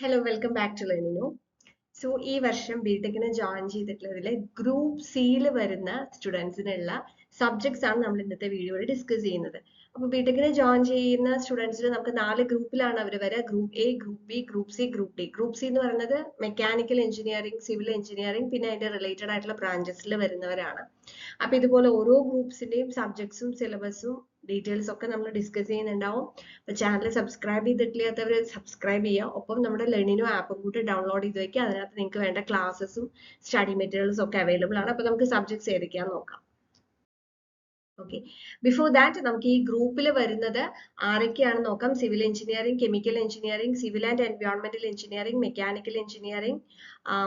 Hello welcome back to Learnino. So ഈ വർഷം ബിടെക്കിന് join ചെയ്തിട്ടുള്ളതിൽ group സിയിൽ വരുന്ന സ്റ്റുഡൻസിനുള്ള സബ്ജക്ട്സ് ആണ് നമ്മൾ ഇന്നത്തെ വീഡിയോയിൽ ഡിസ്കസ് ചെയ്യുന്നത്. അപ്പോൾ ബിടെക്കിന് ജോയിൻ ചെയ്യുന്ന സ്റ്റുഡൻസിന് നമുക്ക് 4 ഗ്രൂപ്പിലാണ് അവർ വരിക. Group A, group B, group C, group D. Group C എന്ന് പറയുന്നത് മെക്കാനിക്കൽ എഞ്ചിനീയറിംഗ്, സിവിൽ എഞ്ചിനീയറിംഗ്, പിന്നെ അതിന്റെ റിലേറ്റഡ് ആയിട്ടുള്ള ബ്രാഞ്ചസിൽ വരുന്നവരാണ്. അപ്പൊ ഇതുപോലെ ഓരോ ഗ്രൂപ്പ്സിന്റെയും സബ്ജക്ട്സും സിലബസും ഡീറ്റെയിൽസ് ഒക്കെ നമ്മൾ ഡിസ്കസ് ചെയ്യുന്നുണ്ടാവും. അപ്പൊ ചാനൽ സബ്സ്ക്രൈബ് ചെയ്തിട്ടില്ലാത്തവർ സബ്സ്ക്രൈബ് ചെയ്യുക. ഒപ്പം നമ്മുടെ ലെർണിനോ ആപ്പും കൂടി ഡൗൺലോഡ് ചെയ്ത് വയ്ക്കുക. അതിനകത്ത് നിങ്ങൾക്ക് വേണ്ട ക്ലാസ്സസും സ്റ്റഡി മെറ്റീരിയൽസും ഒക്കെ അവൈലബിൾ ആണ്. അപ്പൊ നമുക്ക് സബ്ജക്ട്സ് ഏതൊക്കെയാന്ന് നോക്കാം. ഓക്കെ, ബിഫോർ ദാറ്റ് നമുക്ക് ഈ ഗ്രൂപ്പിൽ വരുന്നത് ആരൊക്കെയാണെന്ന് നോക്കാം. Civil engineering, chemical engineering, civil and എൻവയോൺമെന്റൽ engineering, mechanical engineering.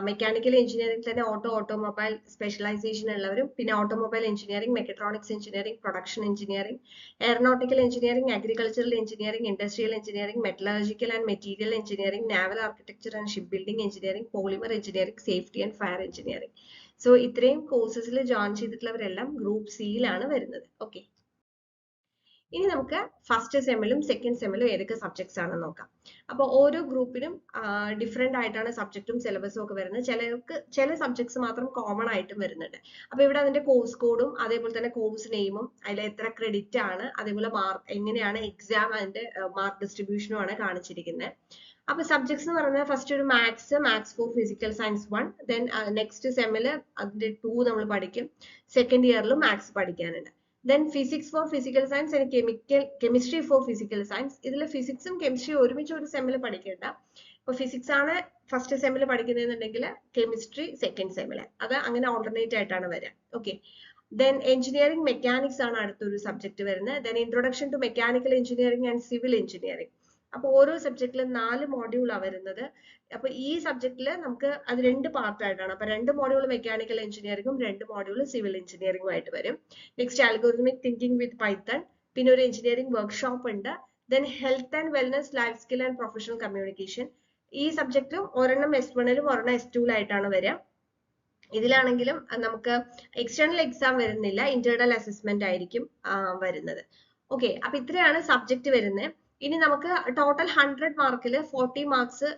Mechanical engineering തന്നെ ഓട്ടോമൊബൈൽ സ്പെഷ്യലൈസേഷൻ ഉള്ളവരും, പിന്നെ automobile engineering, mechatronics engineering, production engineering, aeronautical engineering, agricultural engineering, industrial engineering, metallurgical and material engineering, naval architecture and ship building engineering, polymer engineering, safety and fire engineering. So ഇത്രയും കോഴ്സസിൽ join ചെയ്തിട്ടുള്ളവരെല്ലാം group സിയിലാണ് വരുന്നത്. Okay, ഇനി നമുക്ക് first സെമ്മിലും second സെമ്മിലും ഏതൊക്കെ subjects ആണെന്ന് നോക്കാം. അപ്പോൾ ഓരോ ഗ്രൂപ്പിനും ഡിഫറെന്റ് ആയിട്ടാണ് സബ്ജക്റ്റും സിലബസും ഒക്കെ വരുന്നത്. ചില സബ്ജക്ട്സ് മാത്രം കോമൺ ആയിട്ടും വരുന്നുണ്ട്. അപ്പൊ ഇവിടെ അതിന്റെ കോഴ്സ് കോഡും അതേപോലെ തന്നെ കോഴ്സ് നെയിമും അതിൽ എത്ര ക്രെഡിറ്റ് ആണ്, അതേപോലെ മാർക്ക് എങ്ങനെയാണ് എക്സാം അതിന്റെ മാർക്ക് ഡിസ്ട്രിബ്യൂഷനും ആണ് കാണിച്ചിരിക്കുന്നത്. അപ്പൊ സബ്ജക്ട്സ് എന്ന് പറഞ്ഞാൽ ഫസ്റ്റ് ഒരു maths for physical science 1, then next സെമ്മില് അതിന്റെ 2 നമ്മൾ പഠിക്കും. സെക്കൻഡ് ഇയറിലും മാത്സ് പഠിക്കാനുണ്ട്. Then physics for physical science and chemistry for physical science. ഇതിൽ ഫിസിക്സും കെമിസ്ട്രിയും ഒരുമിച്ച് ഒരു സെമ്മിൽ പഠിക്കേണ്ട. ഇപ്പൊ ഫിസിക്സ് ആണ് ഫസ്റ്റ് സെമ്മിൽ പഠിക്കുന്നതെന്നുണ്ടെങ്കിൽ കെമിസ്ട്രി സെക്കൻഡ് സെമ്മിൽ, അത് അങ്ങനെ ഓൾട്ടർനേറ്റ് ആയിട്ടാണ് വരിക. ഓക്കെ, ദെൻ എഞ്ചിനീയറിംഗ് മെക്കാനിക്സ് ആണ് അടുത്തൊരു സബ്ജക്ട് വരുന്നത്. Then introduction to mechanical engineering and civil engineering. അപ്പൊ ഓരോ സബ്ജക്റ്റിലും 4 മോഡ്യൂളാണ് വരുന്നത്. അപ്പൊ ഈ സബ്ജക്റ്റില് നമുക്ക് അത് 2 പാർട്ടായിട്ടാണ്. അപ്പൊ 2 മോഡ്യൂൾ മെക്കാനിക്കൽ എഞ്ചിനീയറിംഗും 2 മോഡ്യൂൾ സിവിൽ എഞ്ചിനീയറിംഗും ആയിട്ട് വരും. നെക്സ്റ്റ് അൽഗോരിതമിക് തിങ്കിങ് വിത്ത് പൈത്തൺ, പിന്നെ ഒരു എഞ്ചിനീയറിംഗ് വർക്ക്ഷോപ്പ് ഉണ്ട്. Then health and wellness, life skill and professional communication. ഈ സബ്ജക്റ്റും ഒരെണ്ണം S1-ലും ഒരെണ്ണം S2-ലായിട്ടാണ് വരിക. ഇതിലാണെങ്കിലും നമുക്ക് എക്സ്റ്റേണൽ എക്സാം വരുന്നില്ല, ഇന്റേണൽ അസസ്മെന്റ് ആയിരിക്കും വരുന്നത്. ഓക്കെ, അപ്പൊ ഇത്രയാണ് സബ്ജക്ട് വരുന്നത്. ഇനി നമുക്ക് ടോട്ടൽ 100 മാർക്കിൽ 40 മാർക്സ്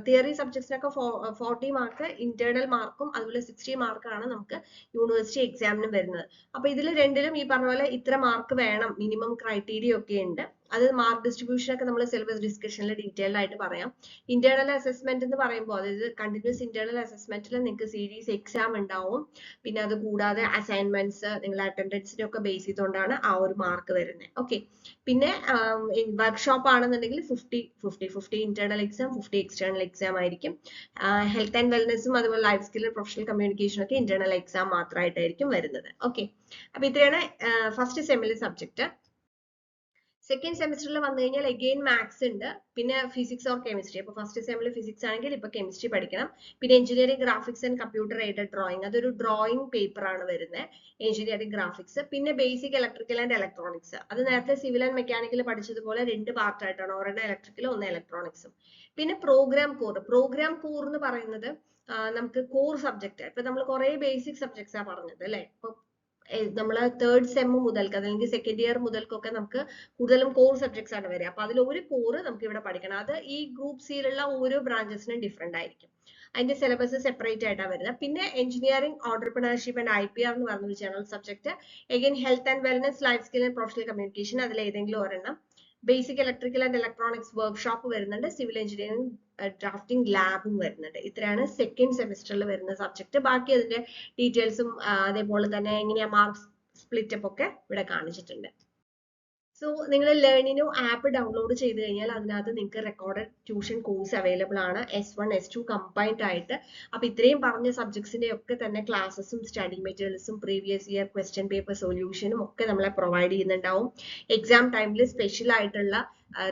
തിയറി സബ്ജക്ട്സിനൊക്കെ 40 മാർക്ക് ഇന്റേണൽ മാർക്കും അതുപോലെ 60 മാർക്കാണ് നമുക്ക് യൂണിവേഴ്സിറ്റി എക്സാമിനും വരുന്നത്. അപ്പൊ ഇതിൽ രണ്ടിലും ഈ പറഞ്ഞ പോലെ ഇത്ര മാർക്ക് വേണം, മിനിമം ക്രൈറ്റീരിയ ഒക്കെ ഉണ്ട്. അത് മാർക്ക് ഡിസ്ട്രിബ്യൂഷൻ ഒക്കെ നമ്മൾ സിലബസ് ഡിസ്കഷനിൽ ഡീറ്റെയിൽഡ് ആയിട്ട് പറയാം. ഇന്റേണൽ അസസ്മെന്റ് എന്ന് പറയുമ്പോൾ അതായത് കണ്ടിന്യൂസ് ഇന്റേണൽ അസസ്മെന്റിൽ നിങ്ങൾക്ക് സീരീസ് എക്സാം ഉണ്ടാവും. പിന്നെ അത് കൂടാതെ അസൈൻമെന്റ്സ്, നിങ്ങളുടെ അറ്റൻഡൻസിനെ ഒക്കെ ബേസ് ചെയ്തുകൊണ്ടാണ് ആ ഒരു മാർക്ക് വരുന്നത്. ഓക്കെ, പിന്നെ വർക്ക്ഷോപ്പ് ആണെന്നുണ്ടെങ്കിൽ 50 ഇന്റേണൽ എക്സാം, 50 എക്സ്റ്റേണൽ എക്സാം ആയിരിക്കും. ഹെൽത്ത് ആൻഡ് വെൽനസും അതുപോലെ ലൈഫ് സ്കിൽ, പ്രൊഫഷണൽ കമ്മ്യൂണിക്കേഷൻ ഒക്കെ ഇന്റേണൽ എക്സാം മാത്രമായിട്ടായിരിക്കും വരുന്നത്. ഓക്കെ, അപ്പൊ ഇത്രയാണ് ഫസ്റ്റ് സെമ്മിലെ സബ്ജക്ട്. സെക്കൻഡ് സെമിസ്റ്ററിൽ വന്നു കഴിഞ്ഞാൽ അഗെയിൻ മാത്സ് ഉണ്ട്, പിന്നെ ഫിസിക്സ് ഓർ കെമിസ്ട്രി. അപ്പൊ ഫസ്റ്റ് സെമിൽ ഫിസിക്സ് ആണെങ്കിൽ ഇപ്പൊ കെമിസ്ട്രി പഠിക്കണം. പിന്നെ engineering graphics and computer aided drawing, അതൊരു ഡ്രോയിങ് പേപ്പർ ആണ് വരുന്നത്, എഞ്ചിനീയറിംഗ് ഗ്രാഫിക്സ്. പിന്നെ ബേസിക് ഇലക്ട്രിക്കൽ ആൻഡ് ഇലക്ട്രോണിക്സ്, അത് നേരത്തെ സിവിൽ ആൻഡ് മെക്കാനിക്കൽ പഠിച്ചതുപോലെ 2 പാർട്ടായിട്ടാണ്, ഒരെണ്ണം ഇലക്ട്രിക്കലും ഒന്ന് ഇലക്ട്രോണിക്സും. പിന്നെ പ്രോഗ്രാം കോർ എന്ന് പറയുന്നത് നമുക്ക് കോർ സബ്ജക്ട്. ഇപ്പൊ നമ്മൾ കുറെ ബേസിക് സബ്ജക്ട്സ് ആ പറഞ്ഞത് അല്ലെ. ഇപ്പൊ നമ്മൾ തേർഡ് സെം മുതൽക്ക് അല്ലെങ്കിൽ സെക്കൻഡ് ഇയർ മുതൽക്കൊക്കെ നമുക്ക് കൂടുതലും കോർ സബ്ജക്ട്സ് ആണ് വരിക. അപ്പൊ അതിൽ ഒരു കോർ നമുക്ക് ഇവിടെ പഠിക്കണം. അത് ഈ ഗ്രൂപ്പ് സിയിലുള്ള ഓരോ ബ്രാഞ്ചസിനും ഡിഫറെന്റ് ആയിരിക്കും. അതിന്റെ സിലബസ് സെപ്പറേറ്റ് ആയിട്ടാണ് വരുന്നത്. പിന്നെ എഞ്ചിനീയറിംഗ് ഓണ്ടർപ്രണർഷിപ്പ് ആൻഡ് IPR എന്ന് പറഞ്ഞ ഒരു general subject. Again health and wellness, life skill and professional communication, അതിൽ ഏതെങ്കിലും ഒരെണ്ണം. Basic electrical and electronics workshop വരുന്നുണ്ട്. സിവിൽ എഞ്ചിനീയറിംഗ് ഡ്രാഫ്റ്റിംഗ് ലാബും വരുന്നുണ്ട്. ഇത്രയാണ് സെക്കൻഡ് സെമിസ്റ്ററിൽ വരുന്ന സബ്ജക്ട്. ബാക്കി അതിന്റെ ഡീറ്റെയിൽസും അതേപോലെ തന്നെ എങ്ങനെയാ മാർക്ക് സ്പ്ലിറ്റ് അപ്പ് ഒക്കെ ഇവിടെ കാണിച്ചിട്ടുണ്ട്. സോ നിങ്ങൾ ലേർണിനോ ആപ്പ് ഡൗൺലോഡ് ചെയ്ത് കഴിഞ്ഞാൽ അതിനകത്ത് നിങ്ങൾക്ക് റെക്കോർഡഡ് ട്യൂഷൻ കോഴ്സ് അവൈലബിൾ ആണ്, S1 S2 കമ്പൈൻഡ് ആയിട്ട്. അപ്പൊ ഇത്രയും പറഞ്ഞ സബ്ജക്ട്സിന്റെ ഒക്കെ തന്നെ ക്ലാസ്സസും സ്റ്റഡി മെറ്റീരിയൽസും പ്രീവിയസ് ഇയർ ക്വസ്റ്റ്യൻ പേപ്പർ സൊല്യൂഷനും ഒക്കെ നമ്മളെ പ്രൊവൈഡ് ചെയ്യുന്നുണ്ടാവും. എക്സാം ടൈമിൽ സ്പെഷ്യൽ ആയിട്ടുള്ള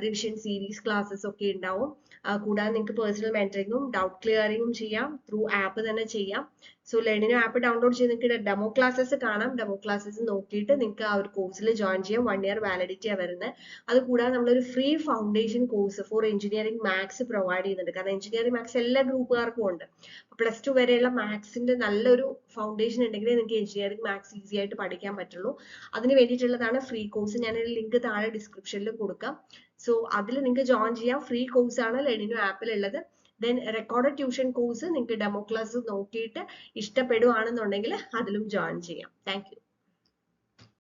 റിവിഷൻ സീരീസ് ക്ലാസ്സസ് ഒക്കെ ഉണ്ടാവും. കൂടാതെ നിങ്ങൾക്ക് പേഴ്സണൽ മെന്ററിങ്ങും ഡൗട്ട് ക്ലിയറിങ്ങും ചെയ്യാം, ത്രൂ ആപ്പ് തന്നെ ചെയ്യാം. സോ ലേണിനോ ആപ്പ് ഡൗൺലോഡ് ചെയ്ത് നിങ്ങൾക്ക് ഡെമോ ക്ലാസ്സസ് കാണാം. ഡെമോ ക്ലാസ്സസ് നോക്കിയിട്ട് നിങ്ങൾക്ക് ആ ഒരു കോഴ്സിൽ ജോയിൻ ചെയ്യാം. 1 ഇയർ വാലിഡിറ്റി ആണ് വരുന്നത്. അത് കൂടാതെ നമ്മളൊരു free foundation course for engineering maths provide ചെയ്യുന്നുണ്ട്. കാരണം എഞ്ചിനീയറിംഗ് മാത്സ് എല്ലാ ഗ്രൂപ്പുകാർക്കും ഉണ്ട്. +2 വരെയുള്ള മാത്സിന്റെ നല്ലൊരു ഫൗണ്ടേഷൻ ഉണ്ടെങ്കിൽ നിങ്ങൾക്ക് എഞ്ചിനീയറിംഗ് മാത്സ് ഈസി ആയിട്ട് പഠിക്കാൻ പറ്റുള്ളൂ. അതിന് വേണ്ടിയിട്ടുള്ളതാണ് ഫ്രീ കോഴ്സ്. ഞാനൊരു ലിങ്ക് താഴെ ഡിസ്ക്രിപ്ഷനിൽ കൊടുക്കാം. സോ അതിൽ നിങ്ങൾക്ക് ജോയിൻ ചെയ്യാം. ഫ്രീ കോഴ്സ് ആണ് ലേണിനോ ആപ്പിൽ ഉള്ളത്. ദെൻ റെക്കോർഡഡ് ട്യൂഷൻ കോഴ്സ് നിങ്ങൾക്ക് ഡെമോ ക്ലാസ് നോക്കിയിട്ട് ഇഷ്ടപ്പെടുവാണെന്നുണ്ടെങ്കിൽ അതിലും ജോയിൻ ചെയ്യാം. Thank you.